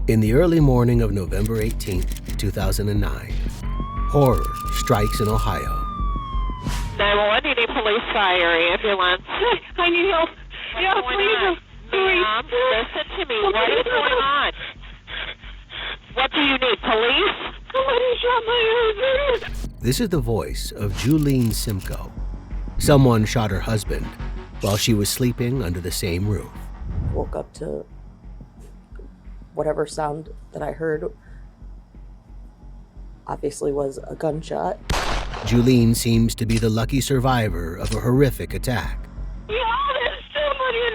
In the early morning of November 18, 2009, horror strikes in Ohio. 911, you need police, fire, ambulance. I need help. Yeah, please. Ma'am, listen to me. What is going on? What do you need, police? Somebody shot my husband. This is the voice of Julene Simko. Someone shot her husband while she was sleeping under the same roof. Woke up to whatever sound that I heard obviously was a gunshot. Julene seems to be the lucky survivor of a horrific attack. Yeah, there's somebody in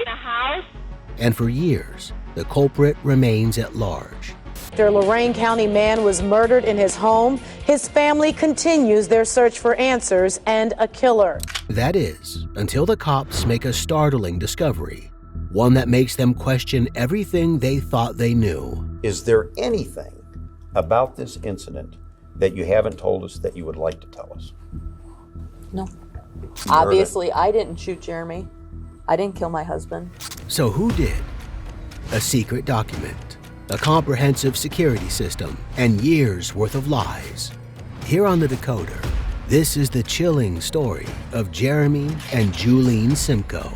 the house. And for years, the culprit remains at large. After a Lorain County man was murdered in his home, his family continues their search for answers and a killer. That is, until the cops make a startling discovery, one that makes them question everything they thought they knew. Is there anything about this incident that you haven't told us that you would like to tell us? No. Obviously, I didn't shoot Jeremy. I didn't kill my husband. So who did? A secret document, a comprehensive security system, and years worth of lies. Here on The Decoder, this is the chilling story of Jeremy and Julene Simko.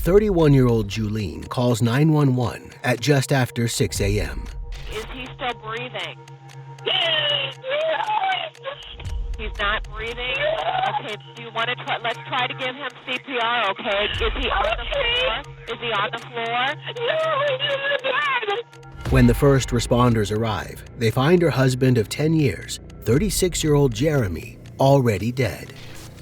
"31-year-old Julene calls 911 at just after 6 a.m. Is he still breathing? He's not breathing? Okay, do you want to try? Let's try to give him CPR, okay? Is he on the floor? Is he on the floor? No, he's in the bed. When the first responders arrive, they find her husband of 10 years, 36-year-old Jeremy, already dead.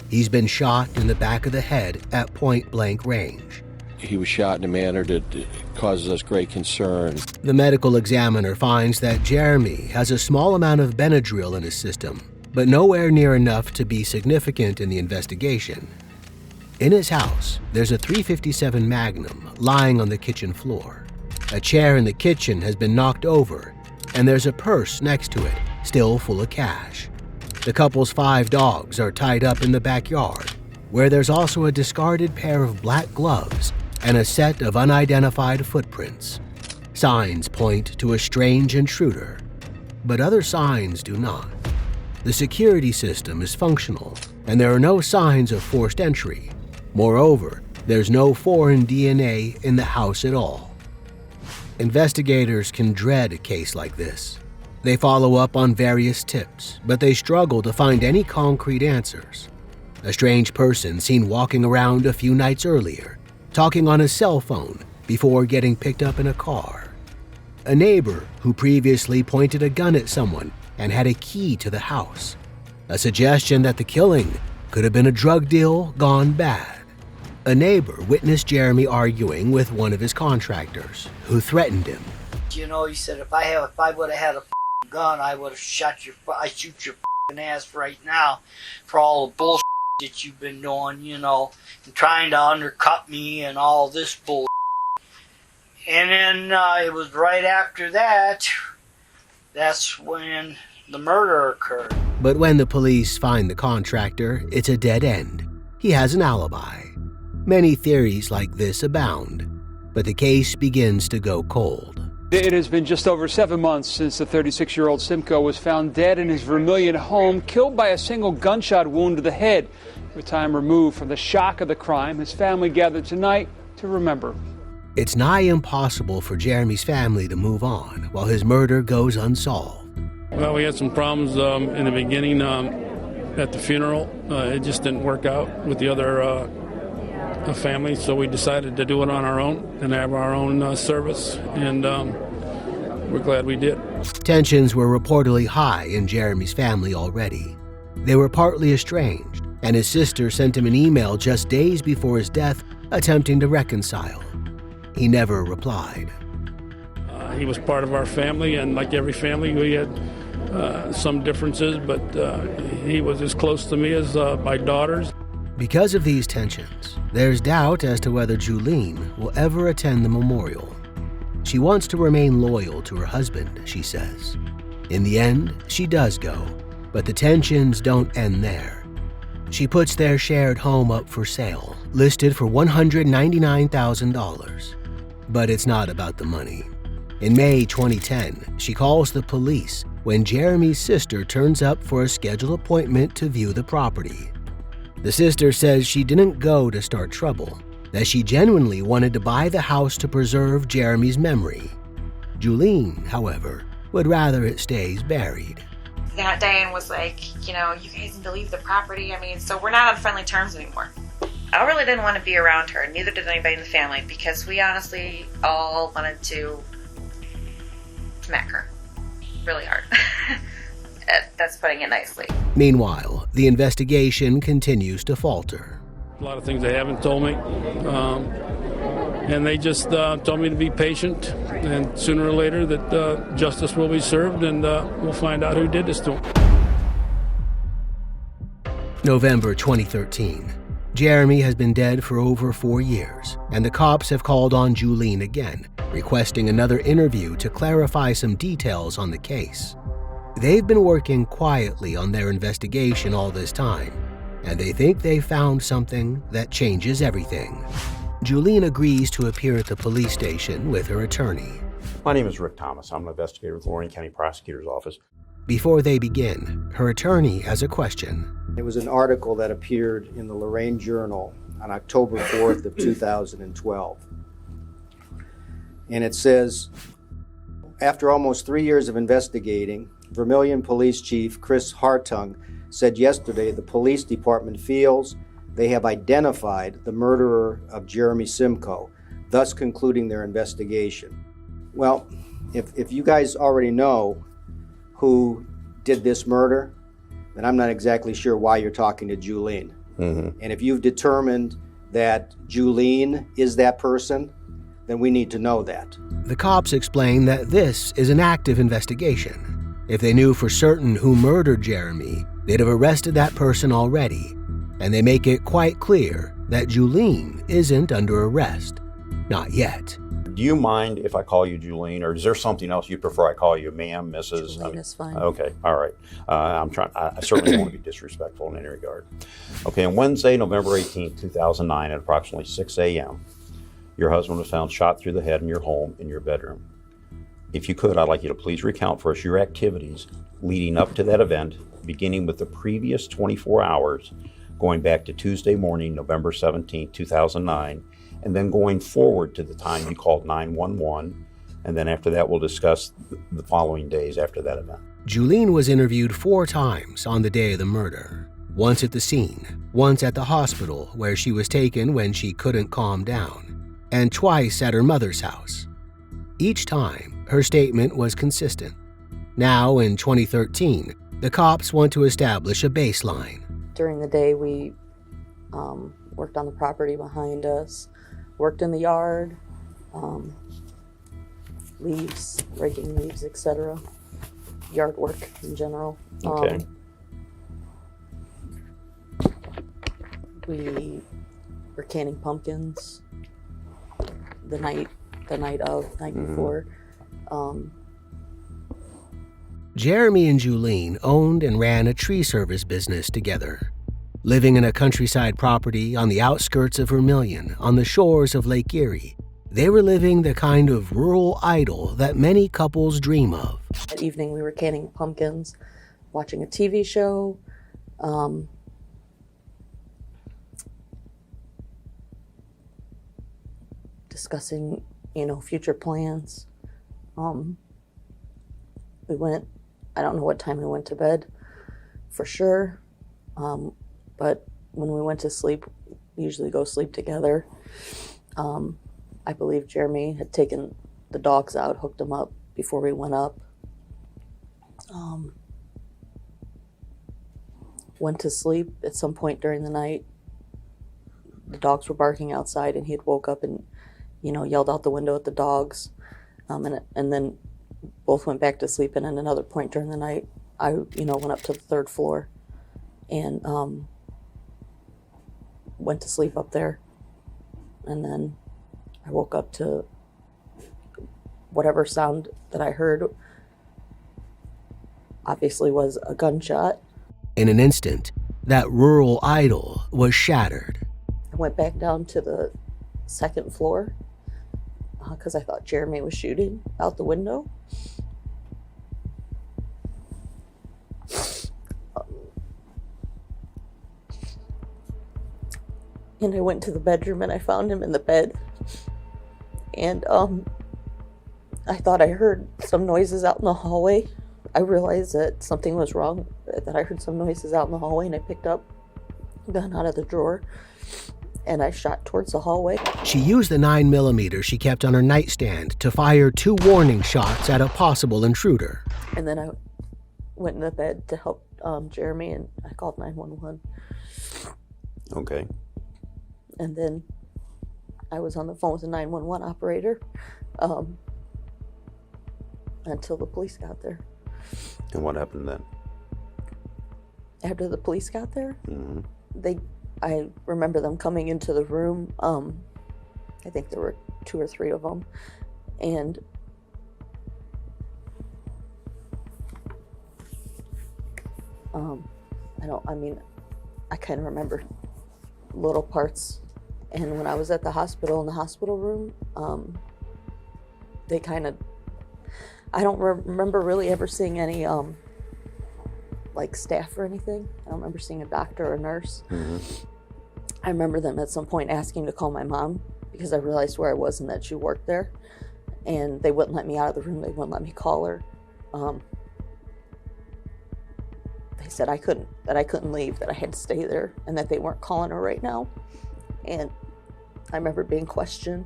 He's been shot in the back of the head at point-blank range. He was shot in a manner that causes us great concern. The medical examiner finds that Jeremy has a small amount of Benadryl in his system, but nowhere near enough to be significant in the investigation. In his house, there's a .357 Magnum lying on the kitchen floor. A chair in the kitchen has been knocked over, and there's a purse next to it, still full of cash. The couple's 5 dogs are tied up in the backyard, where there's also a discarded pair of black gloves and a set of unidentified footprints. Signs point to a strange intruder, but other signs do not. The security system is functional, and there are no signs of forced entry. Moreover, there's no foreign DNA in the house at all. Investigators can dread a case like this. They follow up on various tips, but they struggle to find any concrete answers. A strange person seen walking around a few nights earlier, talking on his cell phone before getting picked up in a car. A neighbor who previously pointed a gun at someone and had a key to the house. A suggestion that the killing could have been a drug deal gone bad. A neighbor witnessed Jeremy arguing with one of his contractors, who threatened him. You know, he said, if I would have had a gun, I would have I'd shoot your ass right now for all the bullshit that you've been doing, you know, and trying to undercut me and all this bullshit. And then it was right after that, that's when the murder occurred. But when the police find the contractor, it's a dead end. He has an alibi. Many theories like this abound, but the case begins to go cold. It has been just over 7 months since the 36-year-old Simko was found dead in his Vermilion home, killed by a single gunshot wound to the head. With time removed from the shock of the crime, his family gathered tonight to remember. It's nigh impossible for Jeremy's family to move on while his murder goes unsolved. Well, we had some problems in the beginning at the funeral. It just didn't work out with the other family, so we decided to do it on our own and have our own service, and we're glad we did. Tensions were reportedly high in Jeremy's family already. They were partly estranged, and his sister sent him an email just days before his death attempting to reconcile. He never replied. He was part of our family, and like every family, we had some differences, but he was as close to me as my daughters. Because of these tensions, there's doubt as to whether Julene will ever attend the memorial. She wants to remain loyal to her husband, she says. In the end, she does go, But the tensions don't end there. She puts their shared home up for sale, listed for $199,000. But it's not about the money. In May 2010, she calls the police when Jeremy's sister turns up for a scheduled appointment to view the property. The sister says she didn't go to start trouble, that she genuinely wanted to buy the house to preserve Jeremy's memory. Julene, however, would rather it stays buried. That day and was like, you guys need to leave the property. So we're not on friendly terms anymore. I really didn't want to be around her, neither did anybody in the family, because we honestly all wanted to smack her really hard. That's putting it nicely. Meanwhile, the investigation continues to falter. A lot of things they haven't told me. And they just told me to be patient, and sooner or later that justice will be served, and we'll find out who did this to him. November 2013. Jeremy has been dead for over 4 years, and the cops have called on Julene again, requesting another interview to clarify some details on the case. They've been working quietly on their investigation all this time, and they think they've found something that changes everything. Julene agrees to appear at the police station with her attorney. My name is Rick Thomas. I'm an investigator with the Lorraine County Prosecutor's Office. Before they begin, her attorney has a question. It was an article that appeared in the Lorraine Journal on October 4th of 2012. And it says, after almost 3 years of investigating, Vermilion Police Chief Chris Hartung said yesterday the police department feels they have identified the murderer of Jeremy Simko, thus concluding their investigation. Well, if you guys already know who did this murder, then I'm not exactly sure why you're talking to Julene. Mm-hmm. And if you've determined that Julene is that person, then we need to know that. The cops explain that this is an active investigation. If they knew for certain who murdered Jeremy, they'd have arrested that person already. And they make it quite clear that Julene isn't under arrest. Not yet. Do you mind if I call you Julene, or is there something else you prefer I call you, ma'am, Mrs.? Julene is fine. Okay, all right. I certainly don't want to be disrespectful in any regard. Okay, on Wednesday, November 18th, 2009, at approximately 6 a.m., your husband was found shot through the head in your home in your bedroom. If you could, I'd like you to please recount for us your activities leading up to that event, beginning with the previous 24 hours, going back to Tuesday morning, November 17th, 2009, and then going forward to the time you called 911, and then after that we'll discuss the following days after that event. Julene was interviewed 4 times on the day of the murder. Once at the scene, once at the hospital where she was taken when she couldn't calm down, and twice at her mother's house. Each time, her statement was consistent. Now, in 2013, the cops want to establish a baseline. During the day, we worked on the property behind us, worked in the yard, leaves, raking leaves, etc. Yard work in general. Okay. We were canning pumpkins the night before. Jeremy and Julene owned and ran a tree service business together. Living in a countryside property on the outskirts of Vermilion on the shores of Lake Erie, they were living the kind of rural idyll that many couples dream of. That evening we were canning pumpkins, watching a TV show, discussing, future plans. I don't know what time we went to bed for sure, but when we went to sleep, we usually go sleep together. I believe Jeremy had taken the dogs out, hooked them up before we went up. Went to sleep at some point during the night. The dogs were barking outside, and he had woke up and, yelled out the window at the dogs. And then both went back to sleep, and at another point during the night, I, went up to the 3rd floor and went to sleep up there. And then I woke up to whatever sound that I heard obviously was a gunshot. In an instant, that rural idyll was shattered. I went back down to the second floor because I thought Jeremy was shooting out the window. And I went to the bedroom and I found him in the bed. And I thought I heard some noises out in the hallway. I realized that something was wrong, that I heard some noises out in the hallway, and I picked up the gun out of the drawer and I shot towards the hallway. She used the 9mm she kept on her nightstand to fire 2 warning shots at a possible intruder. And then I went in the bed to help Jeremy, and I called 911. Okay. And then I was on the phone with the 911 operator until the police got there. And what happened then? After the police got there, Mm-hmm. I remember them coming into the room. I think there were 2 or 3 of them, and I kind of remember little parts. And when I was at the hospital, in the hospital room, they kind of, I don't remember really ever seeing any like staff or anything. I don't remember seeing a doctor or a nurse. Mm-hmm. I remember them at some point asking to call my mom because I realized where I was and that she worked there, and they wouldn't let me out of the room. They wouldn't let me call her. They said I couldn't leave, that I had to stay there, and that they weren't calling her right now. And I remember being questioned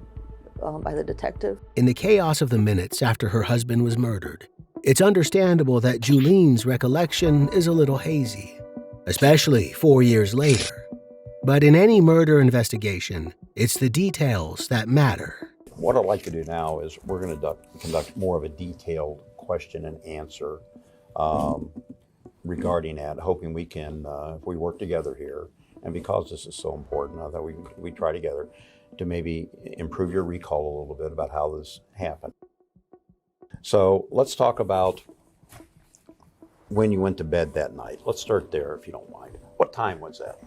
by the detective. In the chaos of the minutes after her husband was murdered, it's understandable that Julene's recollection is a little hazy, especially 4 years later. But in any murder investigation, it's the details that matter. What I'd like to do now is we're going to conduct more of a detailed question and answer regarding that, hoping we can, if we work together here, and because this is so important, I thought we try together to maybe improve your recall a little bit about how this happened. So let's talk about when you went to bed that night. Let's start there, if you don't mind. What time was that?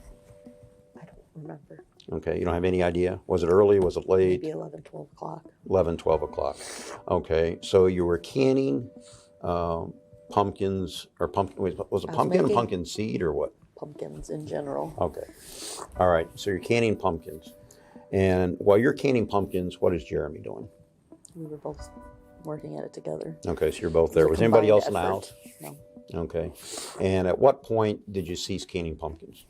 I don't remember. Okay, you don't have any idea? Was it early? Was it late? Maybe 11, 12 o'clock. 11, 12 o'clock. Okay, so you were canning pumpkins, or was it pumpkin and pumpkin seed or what? Pumpkins in general. Okay. All right, so you're canning pumpkins. And while you're canning pumpkins, what is Jeremy doing? We were both working at it together. Okay, so you're both there. It Was a anybody else in combined the effort. house? No. Okay. And at what point did you cease canning pumpkins?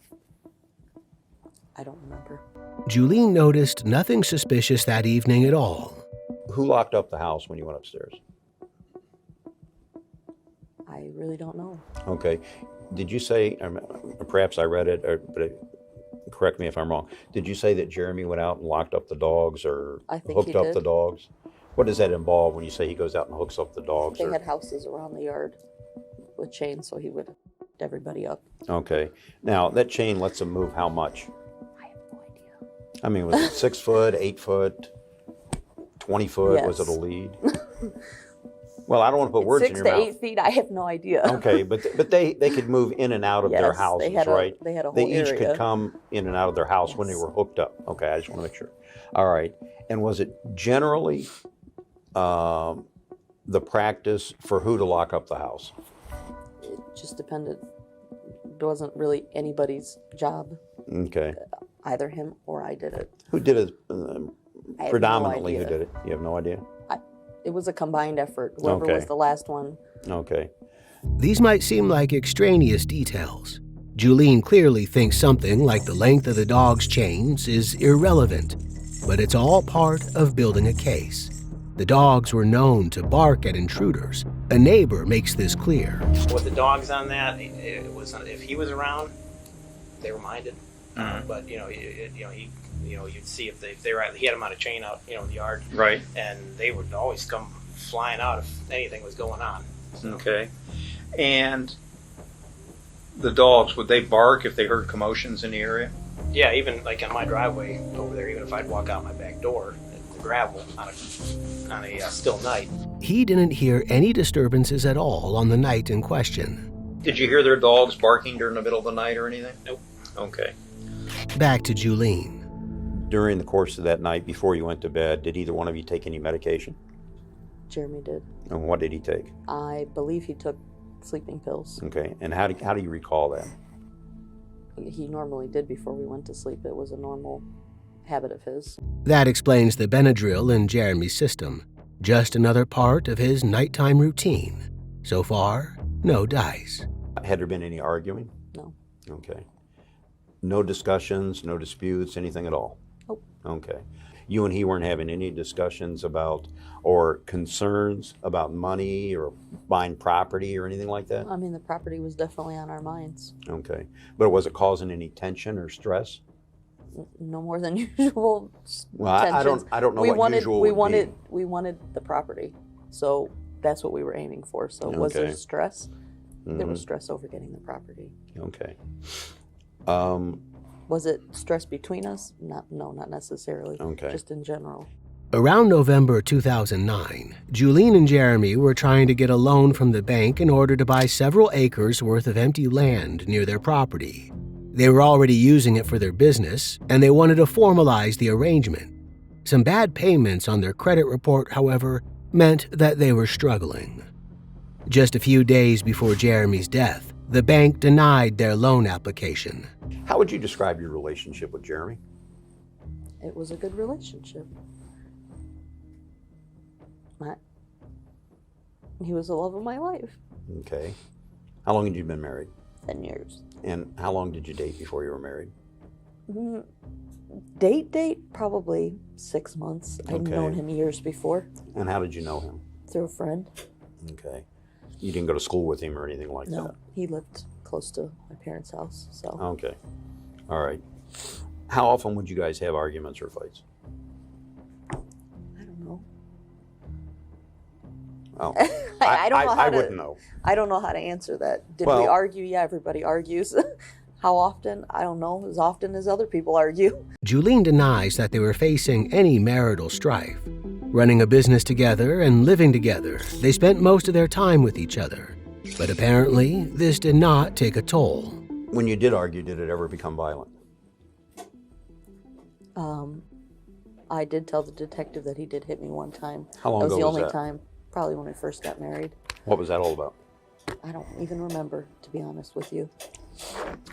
I don't remember. Julene noticed nothing suspicious that evening at all. Who locked up the house when you went upstairs? I really don't know. Okay. Did you say, perhaps I read it, but correct me if I'm wrong, did you say that Jeremy went out and locked up the dogs or I think hooked he up did. the dogs? What does that involve when you say he goes out and hooks up the dogs? They had houses around the yard with chains, so he would hook everybody up. Okay. Now, that chain lets him move how much? I have no idea. I mean, was it 6 foot, 8 foot, 20 foot? Yes. Was it a lead? Well, I don't want to put words in 6 your to mouth. 8 feet, I have no idea. Okay, but they could move in and out of their Yes, houses, they had right? they had a whole They each area. could come in and out of their house when they were hooked up. Okay, I just want to make sure. All right. And was it generally the practice for who to lock up the house? It just depended. It wasn't really anybody's job. Okay. Either him or I did it. Who did it? I have Predominantly, no who idea. did it? You have no idea? It was a combined effort. Whoever Okay. was the last one. Okay. These might seem like extraneous details. Julene clearly thinks something like the length of the dog's chains is irrelevant, but it's all part of building a case. The dogs were known to bark at intruders. A neighbor makes this clear. With the dogs on that, it was if he was around, they were minded. But you'd see if they were. He had them on a chain out, in the yard, Right. and they would always come flying out if anything was going on. So. Okay. And the dogs, would they bark if they heard commotions in the area? Yeah, even like on my driveway over there, even if I'd walk out my back door, the gravel on a still night. He didn't hear any disturbances at all on the night in question. Did you hear their dogs barking during the middle of the night or anything? Nope. Okay. Back to Julene. During the course of that night, before you went to bed, did either one of you take any medication? Jeremy did. And what did he take? I believe he took sleeping pills. Okay, and how do you recall that? He normally did before we went to sleep. It was a normal habit of his. That explains the Benadryl in Jeremy's system. Just another part of his nighttime routine. So far, no dice. Had there been any arguing? No. Okay. No discussions, no disputes, anything at all? Nope. Okay. You and he weren't having any discussions about or concerns about money or buying property or anything like that? I mean, the property was definitely on our minds. Okay. But was it causing any tension or stress? No more than usual. Well, I don't know what usual would be. We wanted the property, so that's what we were aiming for. So was there stress? Mm-hmm. There was stress over getting the property. Okay. Was it stress between us? No, not necessarily. Okay. Just in general. Around November 2009, Julene and Jeremy were trying to get a loan from the bank in order to buy several acres worth of empty land near their property. They were already using it for their business, and they wanted to formalize the arrangement. Some bad payments on their credit report, however, meant that they were struggling. Just a few days before Jeremy's death, the bank denied their loan application. How would you describe your relationship with Jeremy? It was a good relationship. He was the love of my life. Okay. How long had you been married? 10 years. And how long did you date before you were married? Date, probably 6 months. I'd known him years before. And how did you know him? Through a friend. Okay. You didn't go to school with him or anything like that? No, he lived close to my parents' house, so. Okay. All right. How often would you guys have arguments or fights? I don't know. Oh, I don't know how I to, wouldn't know. I don't know how to answer that. Did we Well- argue? Yeah, everybody argues. How often? I don't know. As often as other people argue. Julene denies that they were facing any marital strife. Running a business together and living together, they spent most of their time with each other. But apparently, this did not take a toll. When you did argue, did it ever become violent? I did tell the detective that he did hit me one time. How long that was ago the was only that? time, probably when we first got married. What was that all about? I don't even remember, to be honest with you.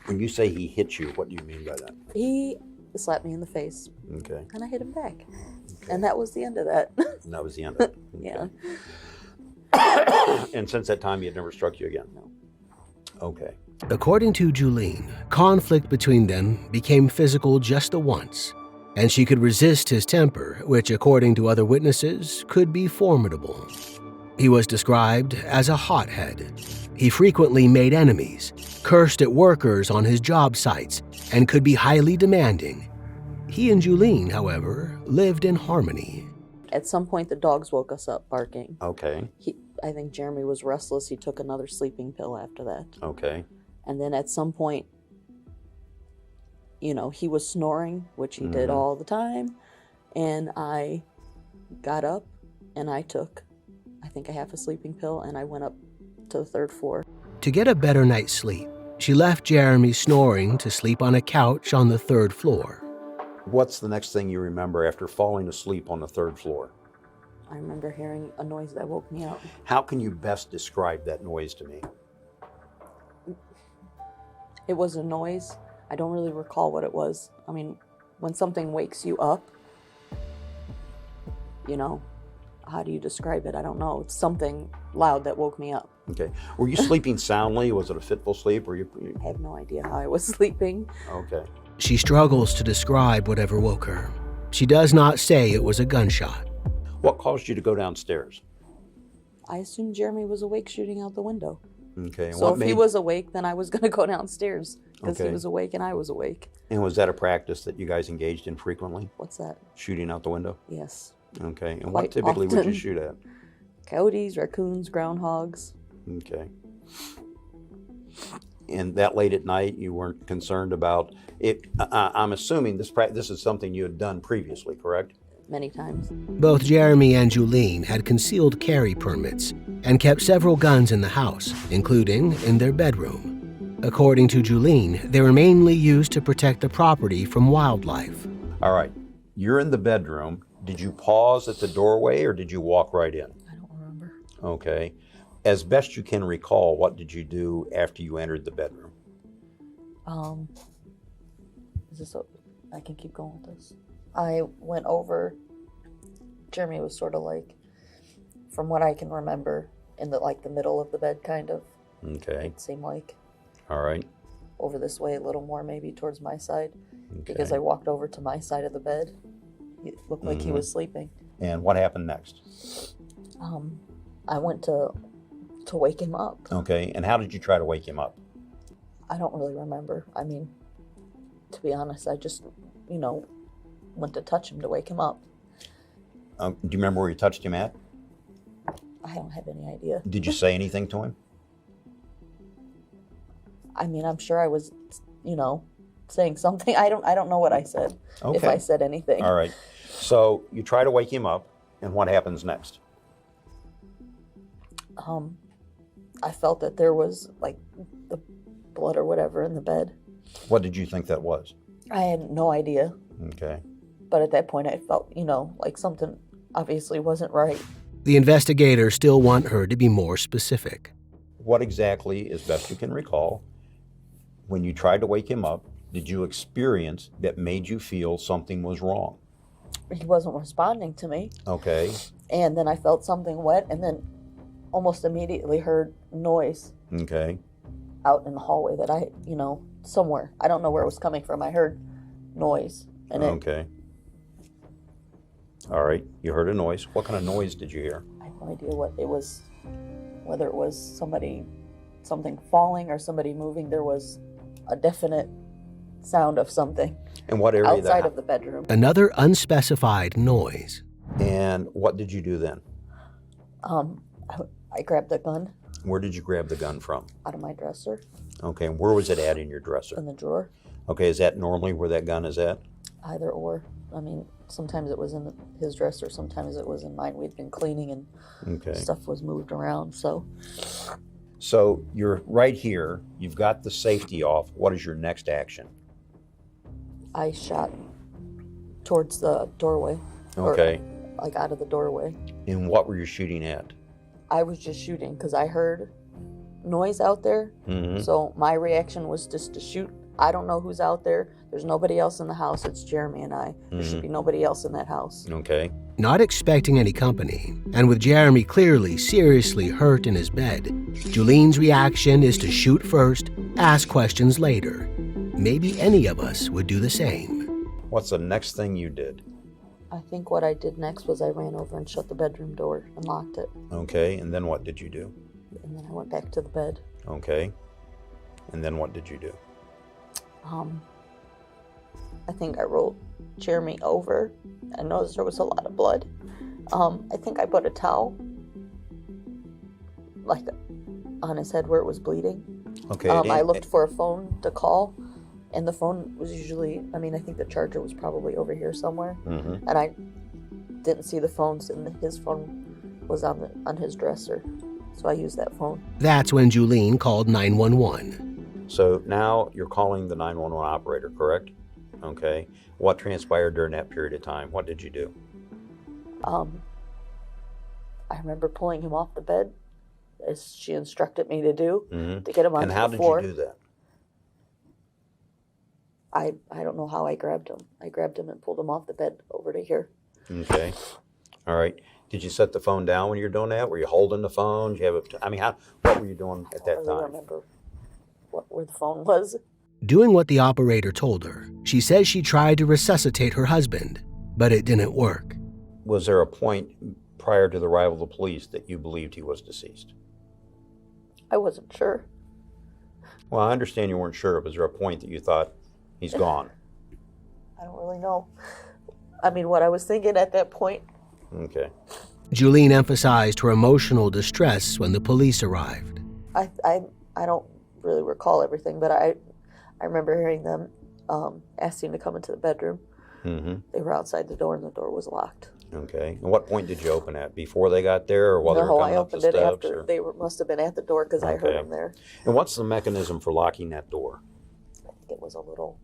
When you say he hit you, what do you mean by that? He slapped me in the face, Okay. and I hit him back. And that was the end of that. And that was the end of it. Yeah. And since that time, he had never struck you again? No. Okay. According to Julene, conflict between them became physical just the once, and she could resist his temper, which, according to other witnesses, could be formidable. He was described as a hothead. He frequently made enemies, cursed at workers on his job sites, and could be highly demanding. He and Julene, however, lived in harmony. At some point, the dogs woke us up barking. Okay. I think Jeremy was restless. He took another sleeping pill after that. Okay. And then at some point, he was snoring, which he did all the time. And I got up and I took, I think, a half a sleeping pill, and I went up to the 3rd floor. To get a better night's sleep, she left Jeremy snoring to sleep on a couch on the 3rd floor. What's the next thing you remember after falling asleep on the 3rd floor? I remember hearing a noise that woke me up. How can you best describe that noise to me? It was a noise. I don't really recall what it was. I mean, when something wakes you up, how do you describe it? I don't know. It's something loud that woke me up. Okay. Were you sleeping soundly? Was it a fitful sleep? I have no idea how I was sleeping. Okay. She struggles to describe whatever woke her. She does not say it was a gunshot. What caused you to go downstairs? I assumed Jeremy was awake shooting out the window. Okay. So if he was awake, then I was going to go downstairs because he Okay. was awake and I was awake. And was that a practice that you guys engaged in frequently? What's that? Shooting out the window? Yes. Okay. And what Quite typically would you often. shoot at? Coyotes, raccoons, groundhogs. Okay. And that late at night, you weren't concerned about it? I'm assuming this is something you had done previously, correct? many times. Both Jeremy and Julene had concealed carry permits and kept several guns in the house, including in their bedroom. According to Julene, they were mainly used to protect the property from wildlife. All right, you're in the bedroom. Did you pause at the doorway or did you walk right in? I don't remember. Okay. As best you can recall, what did you do after you entered the bedroom? Is this I can keep going with this. I went over. Jeremy was sort of like, from what I can remember, in the middle of the bed, kind of. Okay. It seemed like. All right. Over this way a little more, maybe towards my side, Okay. because I walked over to my side of the bed. It looked like he was sleeping. And what happened next? I went to wake him up. Okay. And how did you try to wake him up? I don't really remember. I mean, to be honest, I just, went to touch him to wake him up. Do you remember where you touched him at? I don't have any idea. Did you say anything to him? I mean, I'm sure I was, saying something. I don't know what I said. Okay. If I said anything. All right. So you try to wake him up, and what happens next? I felt that there was like the blood or whatever in the bed. What did you think that was? I had no idea. Okay. But at that point, I felt, like something obviously wasn't right. The investigators still want her to be more specific. What exactly, as best you can recall, when you tried to wake him up, did you experience that made you feel something was wrong? He wasn't responding to me. Okay. And then I felt something wet, and then almost immediately heard noise Okay. out in the hallway that I, somewhere. I don't know where it was coming from. I heard noise. And Okay. All right. You heard a noise. What kind of noise did you hear? I have no idea what it was, whether it was something falling or somebody moving. There was a definite sound of something. And what area? Outside of the bedroom. Another unspecified noise. And what did you do then? I grabbed the gun. Where did you grab the gun from? Out of my dresser. Okay. And where was it at in your dresser? In the drawer. Okay. Is that normally where that gun is at? Either or. I mean, sometimes it was in his dresser, sometimes it was in mine. We'd been cleaning and stuff was moved around, so. So you're right here. You've got the safety off. What is your next action? I shot towards the doorway. Okay. Or, like out of the doorway. And what were you shooting at? I was just shooting because I heard noise out there. Mm-hmm. So my reaction was just to shoot. I don't know who's out there. There's nobody else in the house. It's Jeremy and I. There should be nobody else in that house. Okay. Not expecting any company, and with Jeremy clearly seriously hurt in his bed, Julene's reaction is to shoot first, ask questions later. Maybe any of us would do the same. What's the next thing you did? I think what I did next was I ran over and shut the bedroom door and locked it. Okay. And then what did you do? And then I went back to the bed. Okay. And then what did you do? I think I rolled Jeremy over. I noticed there was a lot of blood. I think I put a towel, like, on his head where it was bleeding. Okay. I looked for a phone to call, and the phone was usually, I think the charger was probably over here somewhere. Mm-hmm. And I didn't see the phones, and his phone was on his dresser. So I used that phone. That's when Julene called 911. So now you're calling the 911 operator, correct? Okay. What transpired during that period of time? What did you do? I remember pulling him off the bed, as she instructed me to do, to get him onto the floor. And how did you do that? I don't know how I grabbed him. I grabbed him and pulled him off the bed over to here. Okay. All right. Did you set the phone down when you were doing that? Were you holding the phone? Did you have what were you doing at that I don't time? really remember where the phone was. Doing what the operator told her, she says she tried to resuscitate her husband, but it didn't work. Was there a point prior to the arrival of the police that you believed he was deceased? I wasn't sure. Well, I understand you weren't sure. Was there a point that you thought he's gone? I don't really know. What I was thinking at that point. Okay. Julene emphasized her emotional distress when the police arrived. I don't really recall everything, but I remember hearing them asking to come into the bedroom. Mm-hmm. They were outside the door, and the door was locked. Okay. And what point did you open at? Before they got there, or while they were No, coming I up the opened it steps? after Or? must have been at the door because I heard them there. And what's the mechanism for locking that door? I think it was a little,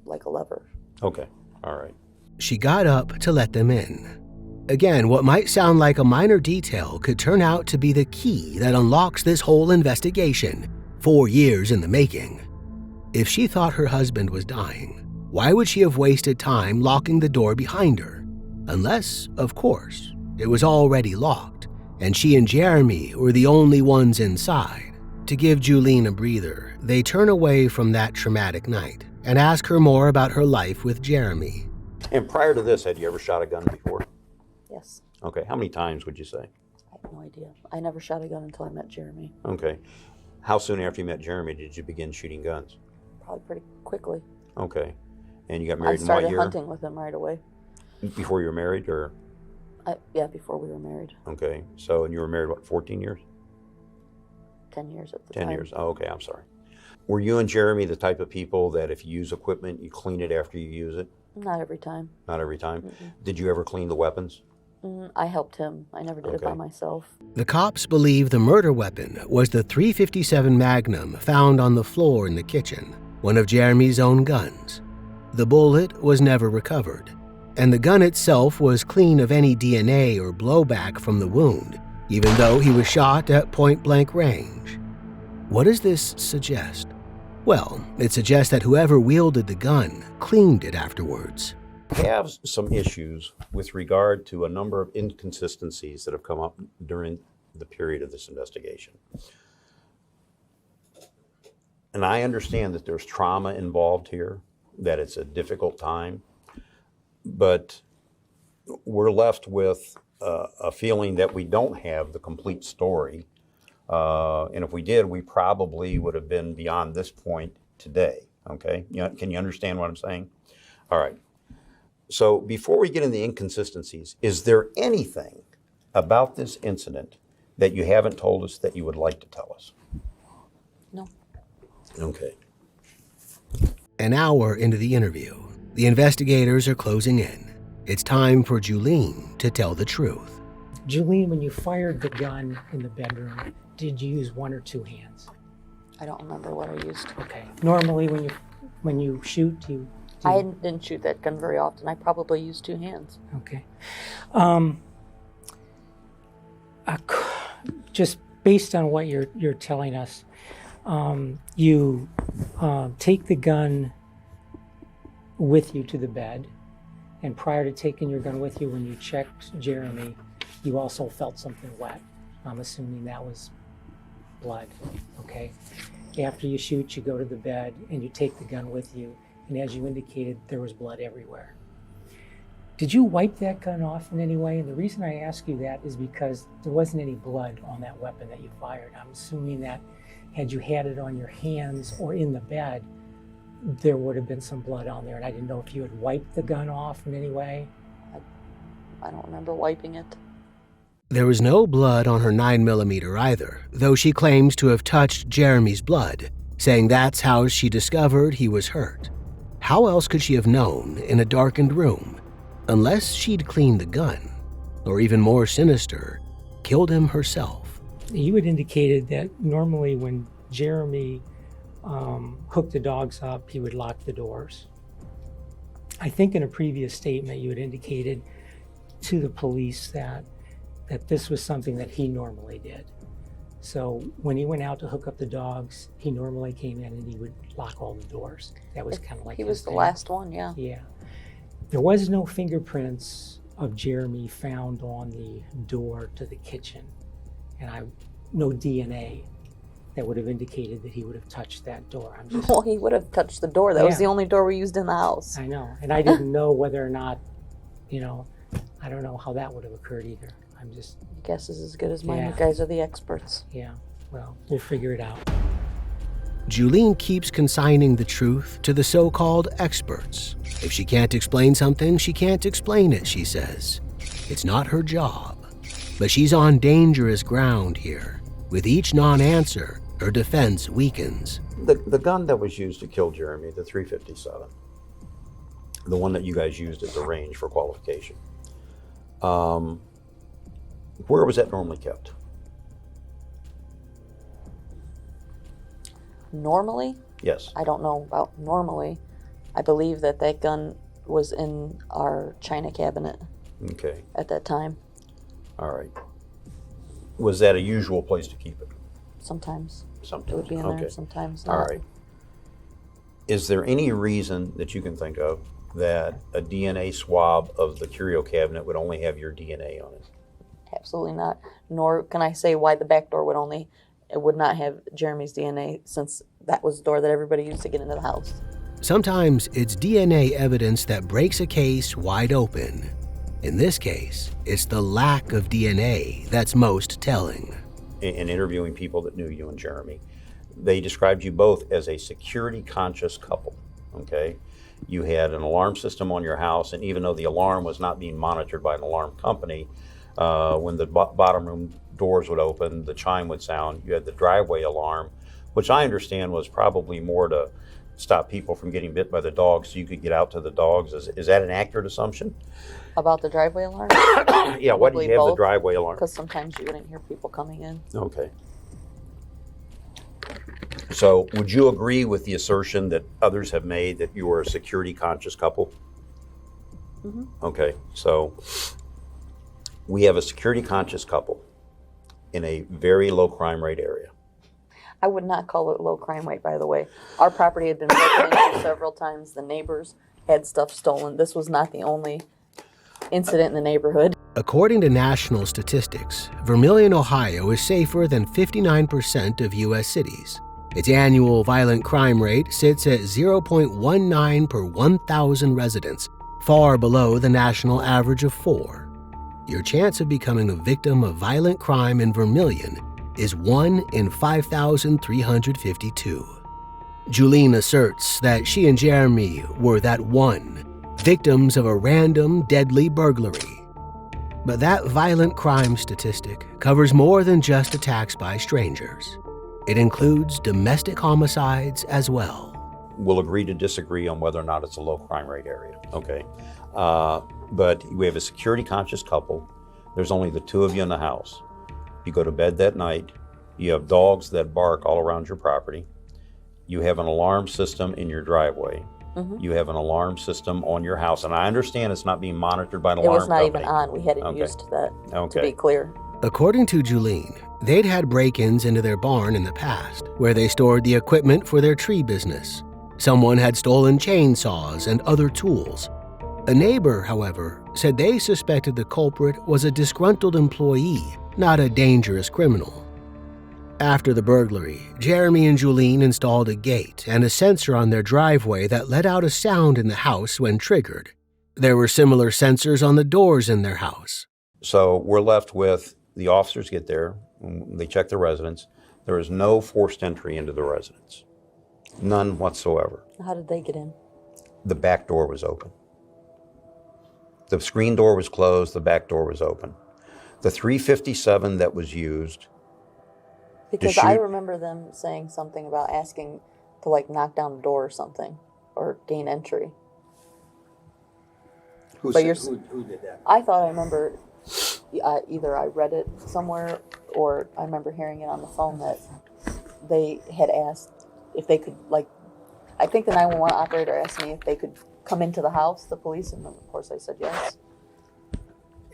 like a lever. Okay. All right. She got up to let them in. Again, what might sound like a minor detail could turn out to be the key that unlocks this whole investigation, 4 years in the making. If she thought her husband was dying, why would she have wasted time locking the door behind her? Unless, of course, it was already locked, and she and Jeremy were the only ones inside. To give Julene a breather, they turn away from that traumatic night and ask her more about her life with Jeremy. And prior to this, had you ever shot a gun before? Yes. Okay. How many times would you say? I have no idea. I never shot a gun until I met Jeremy. Okay. How soon after you met Jeremy did you begin shooting guns? Probably pretty quickly. Okay. And you got married I in what started year? hunting with him right away. Before you were married, or? Yeah, before we were married. Okay. So, and you were married, what, 14 years? 10 years at the 10 time. years. Oh, okay. I'm sorry. Were you and Jeremy the type of people that if you use equipment, you clean it after you use it? Not every time. Not every time? Mm-mm. Did you ever clean the weapons? I helped him. I never did it by myself. The cops believe the murder weapon was the .357 Magnum found on the floor in the kitchen, one of Jeremy's own guns. The bullet was never recovered, and the gun itself was clean of any DNA or blowback from the wound, even though he was shot at point-blank range. What does this suggest? Well, it suggests that whoever wielded the gun cleaned it afterwards. We have some issues with regard to a number of inconsistencies that have come up during the period of this investigation. And I understand that there's trauma involved here, that it's a difficult time, but we're left with a feeling that we don't have the complete story. And if we did, we probably would have been beyond this point today, okay? Can you understand what I'm saying? All right. So before we get into the inconsistencies, is there anything about this incident that you haven't told us that you would like to tell us? No. Okay. An hour into the interview, the investigators are closing in. It's time for Julene to tell the truth. Julene, when you fired the gun in the bedroom, did you use one or two hands? I don't remember what I used. Okay. Normally, when you shoot, I didn't shoot that gun very often. I probably used two hands. Okay. Just based on what you're telling us, you take the gun with you to the bed, and prior to taking your gun with you, when you checked Jeremy, you also felt something wet. I'm assuming that was blood. Okay. After you shoot, you go to the bed and you take the gun with you. And as you indicated, there was blood everywhere. Did you wipe that gun off in any way? And the reason I ask you that is because there wasn't any blood on that weapon that you fired. I'm assuming that had you had it on your hands or in the bed, there would have been some blood on there. And I didn't know if you had wiped the gun off in any way. I don't remember wiping it. There was no blood on her 9mm either, though she claims to have touched Jeremy's blood, saying that's how she discovered he was hurt. How else could she have known in a darkened room? Unless she'd cleaned the gun, or even more sinister, killed him herself. You had indicated that normally when Jeremy hooked the dogs up, he would lock the doors. I think in a previous statement you had indicated to the police that this was something that he normally did. So when he went out to hook up the dogs, he normally came in and he would lock all the doors. That was kind of like he his was the thing. last one, yeah. Yeah. There was no fingerprints of Jeremy found on the door to the kitchen, and no DNA that would have indicated that he would have touched that door. Well, he would have touched the door. That was the only door we used in the house. I know, and I didn't know whether or not, I don't know how that would have occurred either. Guess is as good as mine. Yeah. You guys are the experts. Yeah, well, we'll figure it out. Julene keeps consigning the truth to the so-called experts. If she can't explain something, she can't explain it, she says. It's not her job. But she's on dangerous ground here. With each non-answer, her defense weakens. The gun that was used to kill Jeremy, the .357, the one that you guys used at the range for qualification. Where was that normally kept? Normally? Yes. I don't know about normally. I believe that gun was in our china cabinet. Okay. At that time. All right. Was that a usual place to keep it? Sometimes. Sometimes. It would be in there, sometimes not. All right. Is there any reason that you can think of that a DNA swab of the curio cabinet would only have your DNA on it? Absolutely not. Nor can I say why the back door would not have Jeremy's DNA, since that was the door that everybody used to get into the house. Sometimes it's DNA evidence that breaks a case wide open. In this case, it's the lack of DNA that's most telling. In interviewing people that knew you and Jeremy, they described you both as a security-conscious couple, okay? You had an alarm system on your house, and even though the alarm was not being monitored by an alarm company, when the bottom room doors would open, the chime would sound. You had the driveway alarm, which I understand was probably more to stop people from getting bit by the dogs so you could get out to the dogs. Is that an accurate assumption? About the driveway alarm? Yeah, why do you have the driveway alarm? Because sometimes you wouldn't hear people coming in. Okay. So would you agree with the assertion that others have made that you are a security-conscious couple? Mm-hmm. Okay, so we have a security-conscious couple in a very low crime rate area. I would not call it low crime rate, by the way. Our property had been broken into several times. The neighbors had stuff stolen. This was not the only incident in the neighborhood. According to national statistics, Vermilion, Ohio is safer than 59% of U.S. cities. Its annual violent crime rate sits at 0.19 per 1,000 residents, far below the national average of 4. Your chance of becoming a victim of violent crime in Vermilion is 1 in 5,352. Julene asserts that she and Jeremy were that one, victims of a random, deadly burglary. But that violent crime statistic covers more than just attacks by strangers. It includes domestic homicides as well. We'll agree to disagree on whether or not it's a low crime rate area, okay? But we have a security-conscious couple. There's only the two of you in the house. You go to bed that night. You have dogs that bark all around your property. You have an alarm system in your driveway. Mm-hmm. You have an alarm system on your house. And I understand it's not being monitored by an alarm company. It was not even on. We hadn't used that, to be clear. According to Julene, they'd had break-ins into their barn in the past, where they stored the equipment for their tree business. Someone had stolen chainsaws and other tools. A neighbor, however, said they suspected the culprit was a disgruntled employee, not a dangerous criminal. After the burglary, Jeremy and Julene installed a gate and a sensor on their driveway that let out a sound in the house when triggered. There were similar sensors on the doors in their house. So we're left with the officers get there, they check the residence. There is no forced entry into the residence. None whatsoever. How did they get in? The back door was open. The screen door was closed, the back door was open. The 357 that was used. Because I remember them saying something about asking to knock down the door or something, or gain entry. Who did that? I thought I remember, either I read it somewhere or I remember hearing it on the phone that they had asked if they could, I think the 911 operator asked me if they could come into the house, the police, and of course I said yes.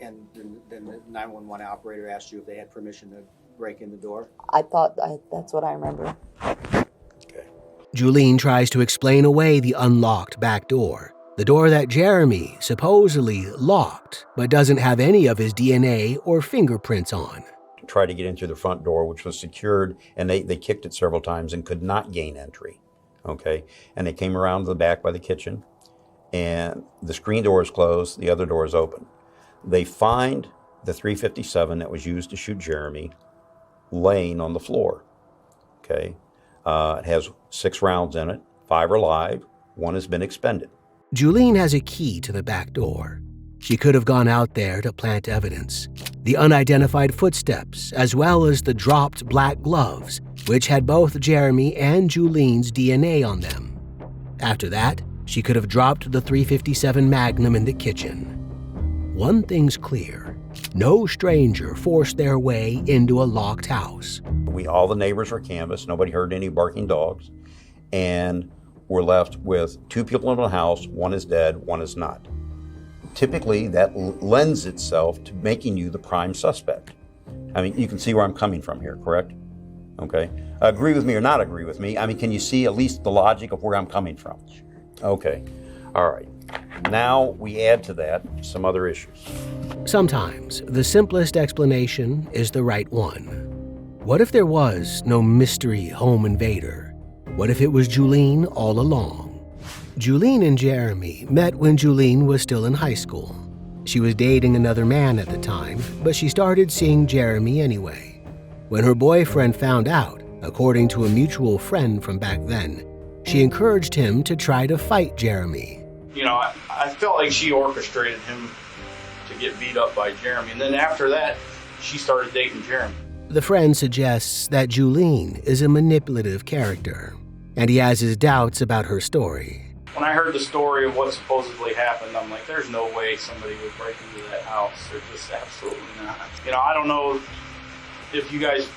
And then the 911 operator asked you if they had permission to break in the door? I thought that's what I remember. Okay. Julene tries to explain away the unlocked back door, the door that Jeremy supposedly locked, but doesn't have any of his DNA or fingerprints on. Tried to get in through the front door, which was secured, and they kicked it several times and could not gain entry. Okay, and they came around to the back by the kitchen, and the screen door is closed, the other door is open. They find the 357 that was used to shoot Jeremy laying on the floor. Okay, it has 6 rounds in it, 5 are live, 1 has been expended. Julene has a key to the back door. She could have gone out there to plant evidence. The unidentified footsteps, as well as the dropped black gloves, which had both Jeremy and Julene's DNA on them. After that, she could have dropped the .357 Magnum in the kitchen. One thing's clear: no stranger forced their way into a locked house. All the neighbors were canvassed. Nobody heard any barking dogs. And we're left with 2 people in the house. One is dead, one is not. Typically, that lends itself to making you the prime suspect. I mean, you can see where I'm coming from here, correct? Okay. Agree with me or not agree with me? I mean, can you see at least the logic of where I'm coming from? Okay. All right. Now we add to that some other issues. Sometimes the simplest explanation is the right one. What if there was no mystery home invader? What if it was Julene all along? Julene and Jeremy met when Julene was still in high school. She was dating another man at the time, but she started seeing Jeremy anyway. When her boyfriend found out, according to a mutual friend from back then, she encouraged him to try to fight Jeremy. You know, I felt like she orchestrated him to get beat up by Jeremy. And then after that, she started dating Jeremy. The friend suggests that Julene is a manipulative character, and he has his doubts about her story. When I heard the story of what supposedly happened, I'm like, there's no way somebody would break into that house. There's just absolutely not. You know, I don't know if you guys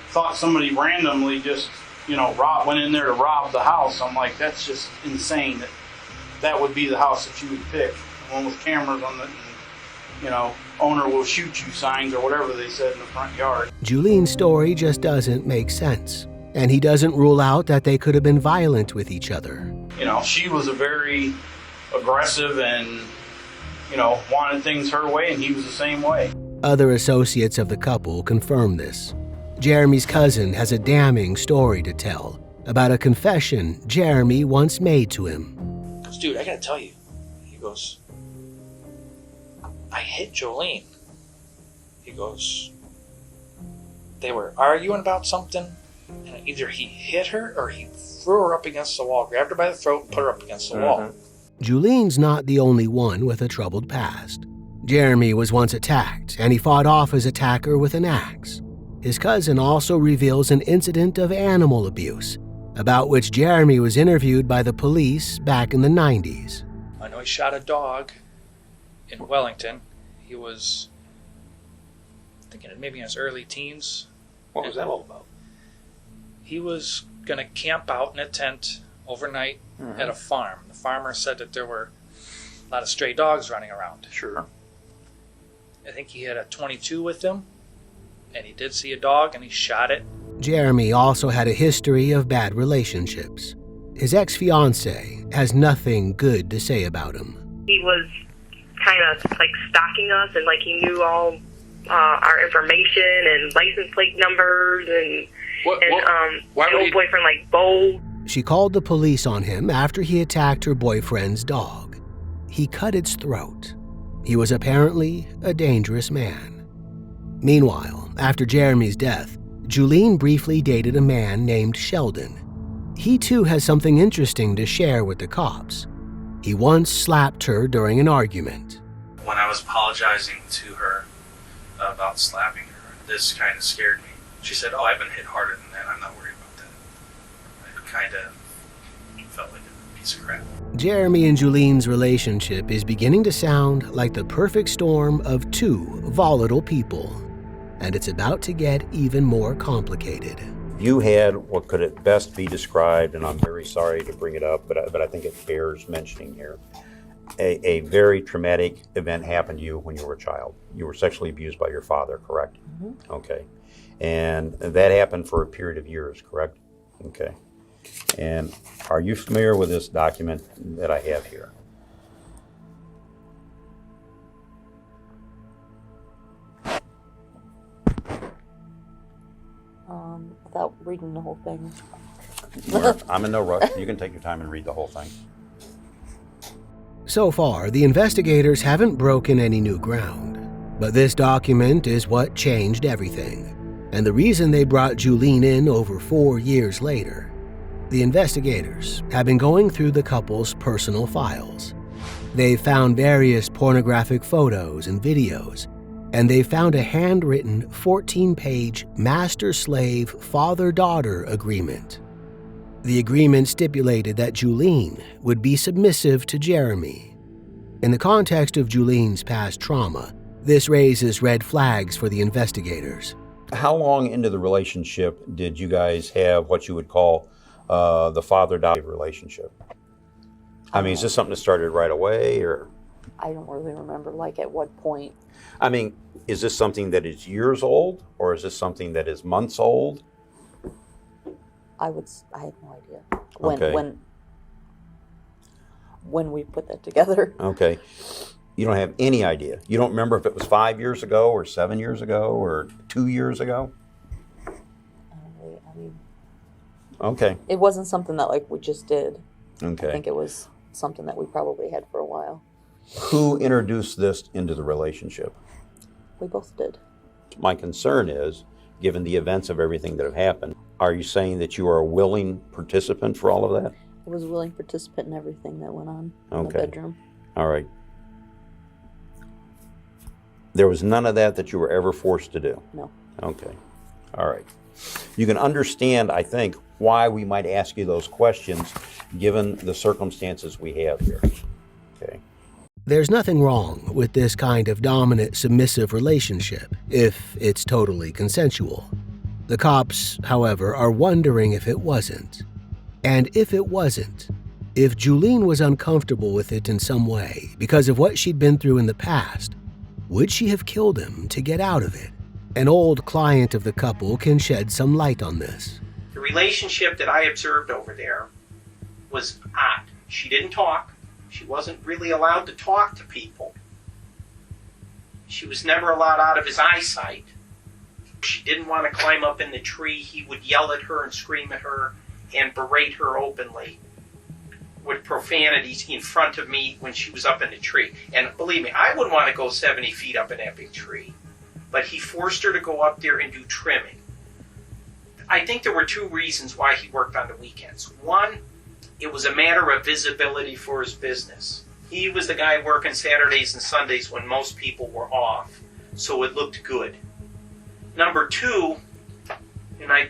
thought somebody randomly just, went in there to rob the house. I'm like, that's just insane. That would be the house that you would pick. The one with cameras on it, and, owner will shoot you signs or whatever they said in the front yard. Julene's story just doesn't make sense, and he doesn't rule out that they could have been violent with each other. She was a very aggressive and, wanted things her way, and he was the same way. Other associates of the couple confirm this. Jeremy's cousin has a damning story to tell about a confession Jeremy once made to him. Dude, I gotta tell you. He goes, I hit Julene. He goes, they were arguing about something, and either he hit her or he threw her up against the wall, grabbed her by the throat, and put her up against the wall. Julene's not the only one with a troubled past. Jeremy was once attacked, and he fought off his attacker with an axe. His cousin also reveals an incident of animal abuse, about which Jeremy was interviewed by the police back in the 90s. I know he shot a dog in Wellington. He was thinking maybe in his early teens. What was that all about? He was going to camp out in a tent overnight at a farm. The farmer said that there were a lot of stray dogs running around. Sure. I think he had a .22 with him, and he did see a dog, and he shot it. Jeremy also had a history of bad relationships. His ex-fiancée has nothing good to say about him. He was kind of like stalking us, and like he knew all our information and license plate numbers, and my old boyfriend like bowled. She called the police on him after he attacked her boyfriend's dog. He cut its throat. He was apparently a dangerous man. Meanwhile, after Jeremy's death, Julene briefly dated a man named Sheldon. He too has something interesting to share with the cops. He once slapped her during an argument. When I was apologizing to her about slapping her, this kind of scared me. She said, "Oh, I've been hit harder than that. I'm not worried about that." I kind of felt like a piece of crap. Jeremy and Julene's relationship is beginning to sound like the perfect storm of two volatile people, and it's about to get even more complicated. You had what could at best be described, and I'm very sorry to bring it up, but I think it bears mentioning here. A very traumatic event happened to you when you were a child. You were sexually abused by your father, correct? Mm-hmm. Okay. And that happened for a period of years, correct? Okay. And are you familiar with this document that I have here? Without reading the whole thing. I'm in no rush. You can take your time and read the whole thing. So far, the investigators haven't broken any new ground. But this document is what changed everything, and the reason they brought Julene in over 4 years later. The investigators have been going through the couple's personal files. They've found various pornographic photos and videos, and they found a handwritten 14-page master-slave father-daughter agreement. The agreement stipulated that Julene would be submissive to Jeremy. In the context of Julene's past trauma, this raises red flags for the investigators. How long into the relationship did you guys have what you would call the father-daughter relationship? I mean, is this something that started right away, or? I don't really remember, like, at what point. I mean, is this something that is years old, or is this something that is months old? I have no idea when we put that together. Okay. You don't have any idea. You don't remember if it was 5 years ago or 7 years ago or 2 years ago? I mean, okay. It wasn't something that, like, we just did. Okay. I think it was something that we probably had for a while. Who introduced this into the relationship? We both did. My concern is, given the events of everything that have happened, are you saying that you are a willing participant for all of that? I was a willing participant in everything that went on in the Okay. bedroom. All right. There was none of that you were ever forced to do? No. Okay. All right. You can understand, I think, why we might ask you those questions given the circumstances we have here. Okay. There's nothing wrong with this kind of dominant-submissive relationship if it's totally consensual. The cops, however, are wondering if it wasn't. And if it wasn't, if Julene was uncomfortable with it in some way because of what she'd been through in the past, would she have killed him to get out of it? An old client of the couple can shed some light on this. The relationship that I observed over there was odd. She didn't talk. She wasn't really allowed to talk to people. She was never allowed out of his eyesight. She didn't want to climb up in the tree. He would yell at her and scream at her and berate her openly with profanities in front of me when she was up in the tree. And believe me, I wouldn't want to go 70 feet up in that big tree. But he forced her to go up there and do trimming. I think there were two reasons why he worked on the weekends. One, it was a matter of visibility for his business. He was the guy working Saturdays and Sundays when most people were off, so it looked good. Number two, and I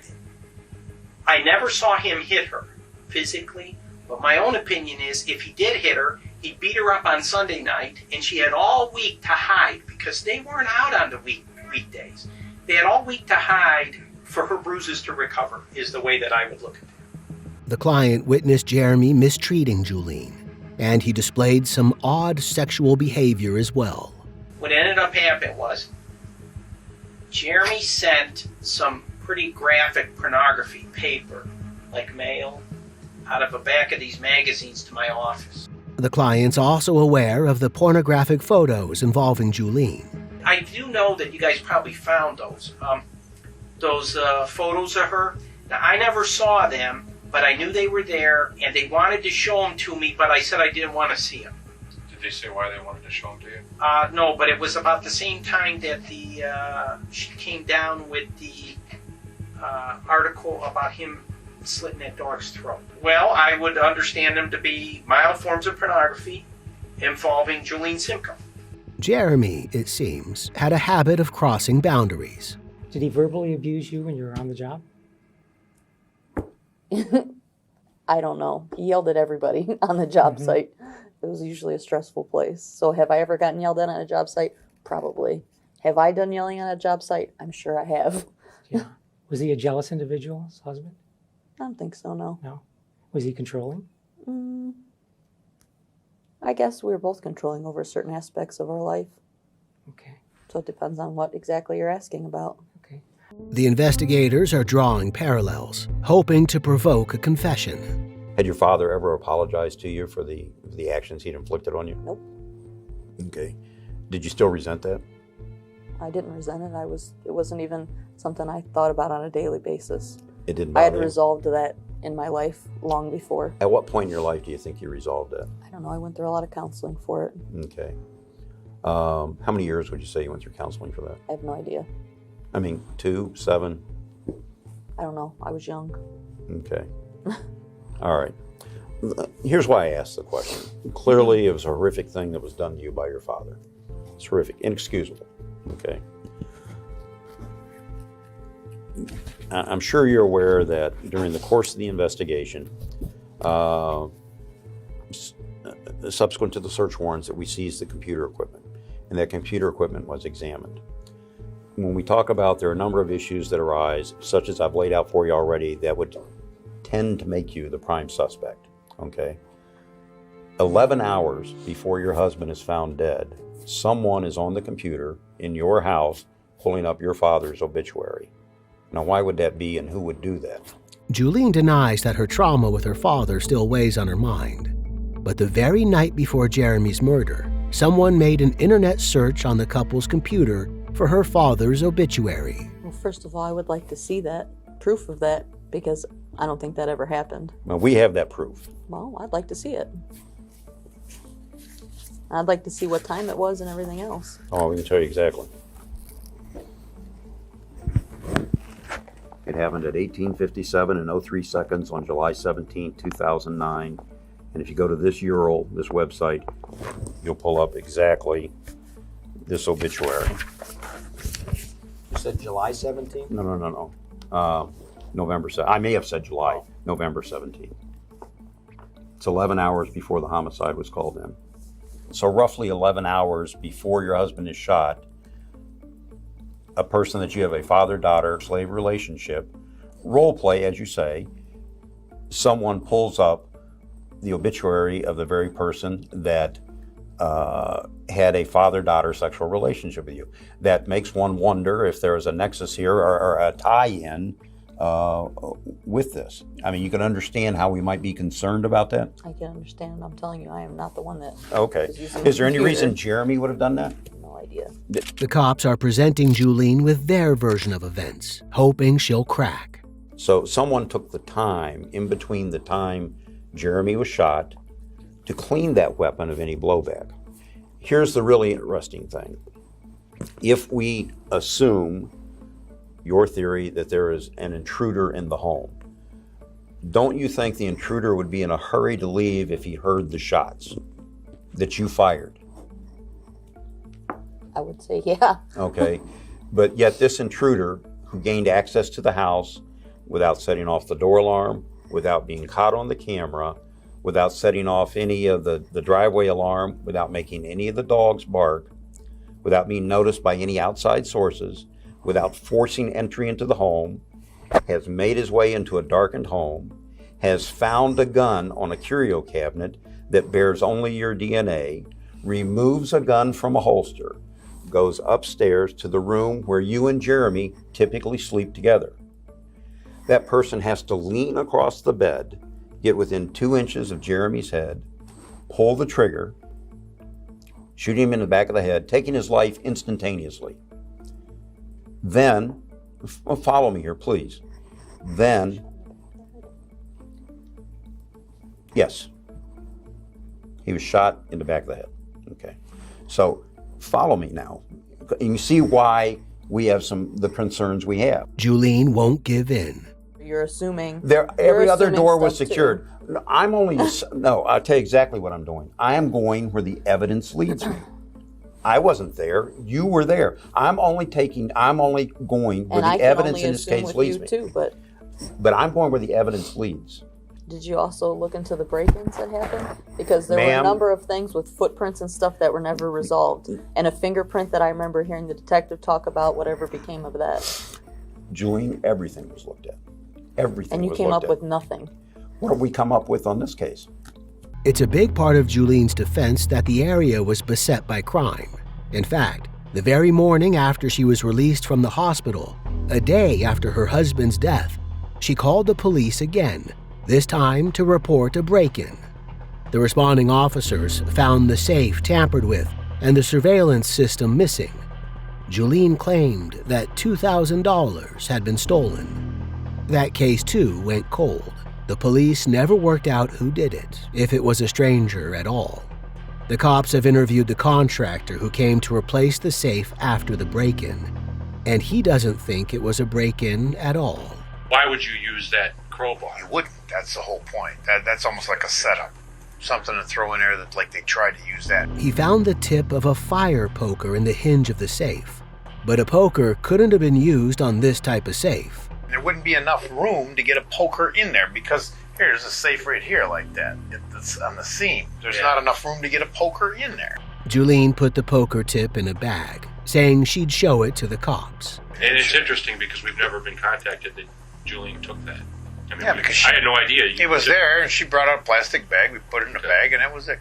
never saw him hit her physically, but my own opinion is if he did hit her, he'd beat her up on Sunday night, and she had all week to hide because they weren't out on the weekdays. They had all week to hide for her bruises to recover, is the way that I would look at it. The client witnessed Jeremy mistreating Julene, and he displayed some odd sexual behavior as well. What ended up happening was Jeremy sent some pretty graphic pornography paper, like mail, out of the back of these magazines to my office. The client's also aware of the pornographic photos involving Julene. I do know that you guys probably found those photos of her. Now, I never saw them, but I knew they were there, and they wanted to show them to me, but I said I didn't want to see them. Did they say why they wanted to show them to you? No, but it was about the same time that she came down with the article about him slitting that dog's throat. Well, I would understand them to be mild forms of pornography involving Julene Simko. Jeremy, it seems, had a habit of crossing boundaries. Did he verbally abuse you when you were on the job? I don't know. He yelled at everybody on the job site. It was usually a stressful place. So have I ever gotten yelled at on a job site? Probably. Have I done yelling on a job site? I'm sure I have. Yeah. Was he a jealous individual, his husband? I don't think so, no. No. Was he controlling? I guess we were both controlling over certain aspects of our life. Okay. So it depends on what exactly you're asking about. Okay. The investigators are drawing parallels, hoping to provoke a confession. Had your father ever apologized to you for the actions he'd inflicted on you? Nope. Okay. Did you still resent that? I didn't resent it. It wasn't even something I thought about on a daily basis. It didn't I bother had you? resolved that in my life long before. At what point in your life do you think you resolved that? I don't know. I went through a lot of counseling for it. Okay. How many years would you say you went through counseling for that? I have no idea. I mean, 2, 7? I don't know. I was young. Okay. All right. Here's why I asked the question. Clearly, it was a horrific thing that was done to you by your father. It's horrific, inexcusable. Okay. I'm sure you're aware that during the course of the investigation, subsequent to the search warrants, that we seized the computer equipment, and that computer equipment was examined. When we talk about, there are a number of issues that arise, such as I've laid out for you already, that would tend to make you the prime suspect, okay? 11 hours before your husband is found dead, someone is on the computer in your house pulling up your father's obituary. Now, why would that be, and who would do that? Julene denies that her trauma with her father still weighs on her mind. But the very night before Jeremy's murder, someone made an internet search on the couple's computer for her father's obituary. Well, first of all, I would like to see that, proof of that, because I don't think that ever happened. Well, we have that proof. Well, I'd like to see it. I'd like to see what time it was and everything else. Oh, we can tell you exactly. It happened at 18:57 and 03 seconds on July 17, 2009. And if you go to this URL, this website, you'll pull up exactly this obituary. You said July 17th? No. November 7th. I may have said July. November 17th. It's 11 hours before the homicide was called in. So roughly 11 hours before your husband is shot, a person that you have a father-daughter slave relationship, role play, as you say, someone pulls up the obituary of the very person that had a father-daughter sexual relationship with you. That makes one wonder if there is a nexus here or a tie-in with this. I mean, you can understand how we might be concerned about that. I can understand. I'm telling you, I am not the one that... Okay. Is there any reason Jeremy would have done that? No idea. The cops are presenting Julene with their version of events, hoping she'll crack. So someone took the time in between the time Jeremy was shot to clean that weapon of any blowback. Here's the really interesting thing. If we assume your theory that there is an intruder in the home, don't you think the intruder would be in a hurry to leave if he heard the shots that you fired? I would say, yeah. Okay. But yet this intruder, who gained access to the house without setting off the door alarm, without being caught on the camera, without setting off any of the driveway alarm, without making any of the dogs bark, without being noticed by any outside sources, without forcing entry into the home, has made his way into a darkened home, has found a gun on a curio cabinet that bears only your DNA, removes a gun from a holster, goes upstairs to the room where you and Jeremy typically sleep together. That person has to lean across the bed, get within 2 inches of Jeremy's head, pull the trigger, shoot him in the back of the head, taking his life instantaneously. Then, follow me here, please. Then, yes, he was shot in the back of the head. Okay, so follow me now. And you see why we have the concerns we have. Julene won't give in. You're assuming... Every other door was secured. No, I'll tell you exactly what I'm doing. I am going where the evidence leads me. I wasn't there. You were there. I'm only going where the evidence in this case leads me. Too, but I'm going where the evidence leads. Did you also look into the break-ins that happened? Because there were a number of things with footprints and stuff that were never resolved. And a fingerprint that I remember hearing the detective talk about, whatever became of that. Julene, everything was looked at. Everything. And you came up with nothing. What have we come up with on this case? It's a big part of Julene's defense that the area was beset by crime. In fact, the very morning after she was released from the hospital, a day after her husband's death, she called the police again, this time to report a break-in. The responding officers found the safe tampered with and the surveillance system missing. Julene claimed that $2,000 had been stolen. That case, too, went cold. The police never worked out who did it, if it was a stranger at all. The cops have interviewed the contractor who came to replace the safe after the break-in, and he doesn't think it was a break-in at all. Why would you use that crowbar? You wouldn't. That's the whole point. That's almost like a setup. Something to throw in there that like they tried to use that. He found the tip of a fire poker in the hinge of the safe, but a poker couldn't have been used on this type of safe. there wouldn't be enough room to get a poker in there because here's a safe right here like that. It's on the seam. There's not enough room to get a poker in there. Julene put the poker tip in a bag, saying she'd show it to the cops. And it's interesting because we've never been contacted that Julene took that. I mean, because I had no idea. It was there, and she brought out a plastic bag. We put it in a bag, and that was it.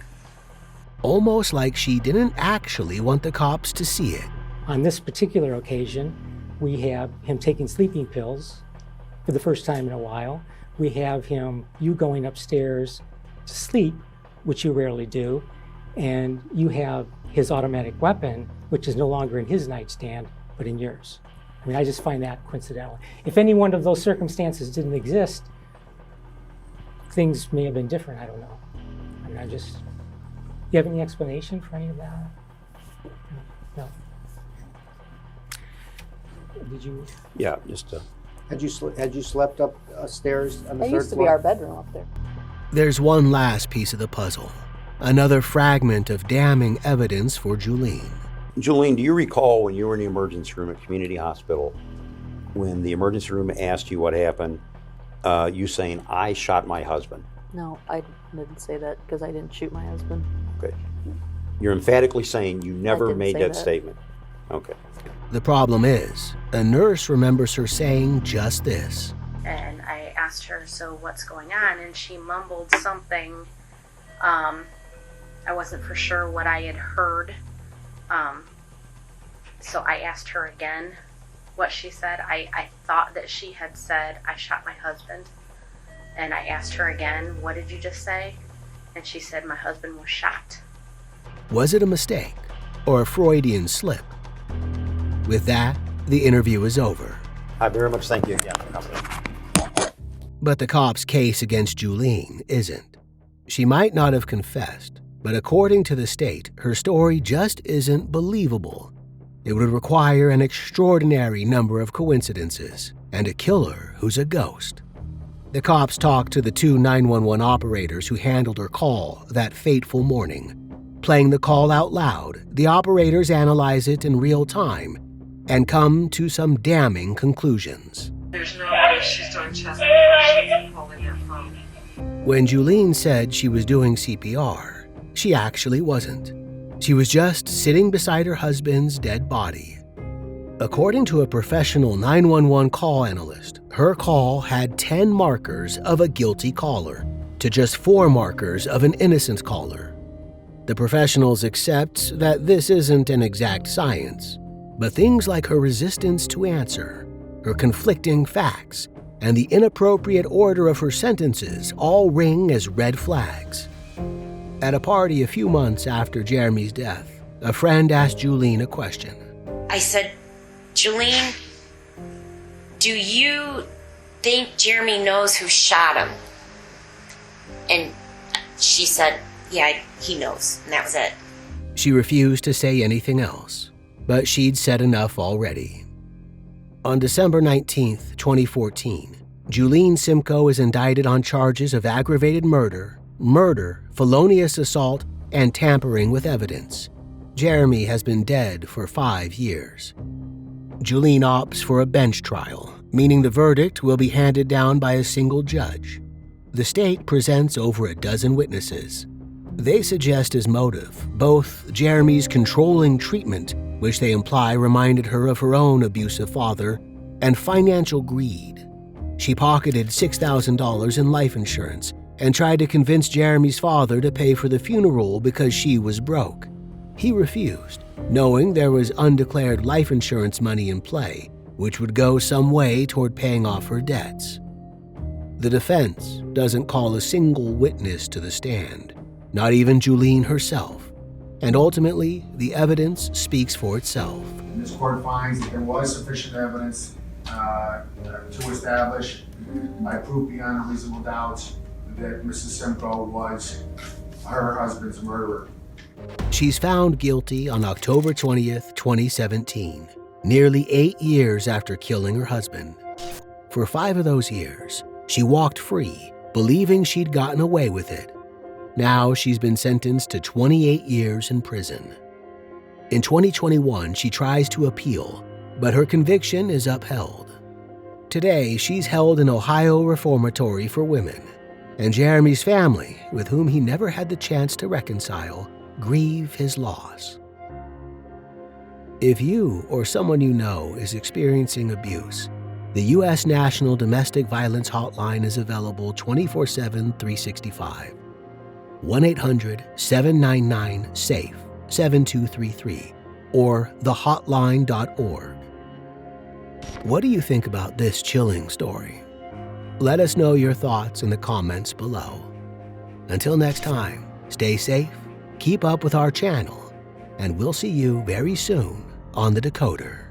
Almost like she didn't actually want the cops to see it. On this particular occasion, we have him taking sleeping pills for the first time in a while. We have you going upstairs to sleep, which you rarely do, and you have his automatic weapon, which is no longer in his nightstand, but in yours. I mean, I just find that coincidental. If any one of those circumstances didn't exist, things may have been different. I don't know. I mean, you have any explanation for any of that? No. Did you? Yeah, just. Had you slept upstairs on the That third used to be floor? our bedroom up there. There's one last piece of the puzzle. Another fragment of damning evidence for Julene. Julene, do you recall when you were in the emergency room at Community Hospital, when the emergency room asked you what happened, you saying, "I shot my husband"? No, I didn't say that because I didn't shoot my husband. Okay. You're emphatically saying you never didn't made say that that. statement. Okay. The problem is, a nurse remembers her saying just this. And I asked her, so what's going on? And she mumbled something. I wasn't for sure what I had heard. So I asked her again what she said. I thought that she had said, I shot my husband. And I asked her again, what did you just say? And she said, my husband was shot. Was it a mistake or a Freudian slip? With that, the interview is over. I very much thank you again for coming. But the cop's case against Julene isn't. She might not have confessed, but according to the state, her story just isn't believable. It would require an extraordinary number of coincidences and a killer who's a ghost. The cops talked to the 2 911 operators who handled her call that fateful morning. Playing the call out loud, the operators analyze it in real time and come to some damning conclusions. There's no way she's doing chest compressions holding her phone. When Julene said she was doing CPR, she actually wasn't. She was just sitting beside her husband's dead body. According to a professional 911 call analyst, her call had 10 markers of a guilty caller to just 4 markers of an innocent caller. The professionals accept that this isn't an exact science, but things like her resistance to answer, her conflicting facts, and the inappropriate order of her sentences all ring as red flags. At a party a few months after Jeremy's death, a friend asked Julene a question. I said, Julene, do you think Jeremy knows who shot him? And she said, yeah, he knows. And that was it. She refused to say anything else, but she'd said enough already. On December 19, 2014, Julene Simko is indicted on charges of aggravated murder, felonious assault, and tampering with evidence. Jeremy has been dead for 5 years. Julene opts for a bench trial, meaning the verdict will be handed down by a single judge. The state presents over a dozen witnesses. They suggest as motive both Jeremy's controlling treatment, which they imply reminded her of her own abusive father, and financial greed. She pocketed $6,000 in life insurance and tried to convince Jeremy's father to pay for the funeral because she was broke. He refused, knowing there was undeclared life insurance money in play, which would go some way toward paying off her debts. The defense doesn't call a single witness to the stand, not even Julene herself, and ultimately, the evidence speaks for itself. This court finds that there was sufficient evidence to establish, by proof beyond a reasonable doubt, that Mrs. Simko was her husband's murderer. She's found guilty on October 20th, 2017, nearly 8 years after killing her husband. For 5 of those years, she walked free, believing she'd gotten away with it. Now she's been sentenced to 28 years in prison. In 2021, she tries to appeal, but her conviction is upheld. Today, she's held in Ohio Reformatory for Women, and Jeremy's family, with whom he never had the chance to reconcile, grieve his loss. If you or someone you know is experiencing abuse, the U.S. National Domestic Violence Hotline is available 24/7, 365. 1-800-799-SAFE 7233 or thehotline.org. What do you think about this chilling story? Let us know your thoughts in the comments below. Until next time, stay safe, keep up with our channel, and we'll see you very soon on The Decoder.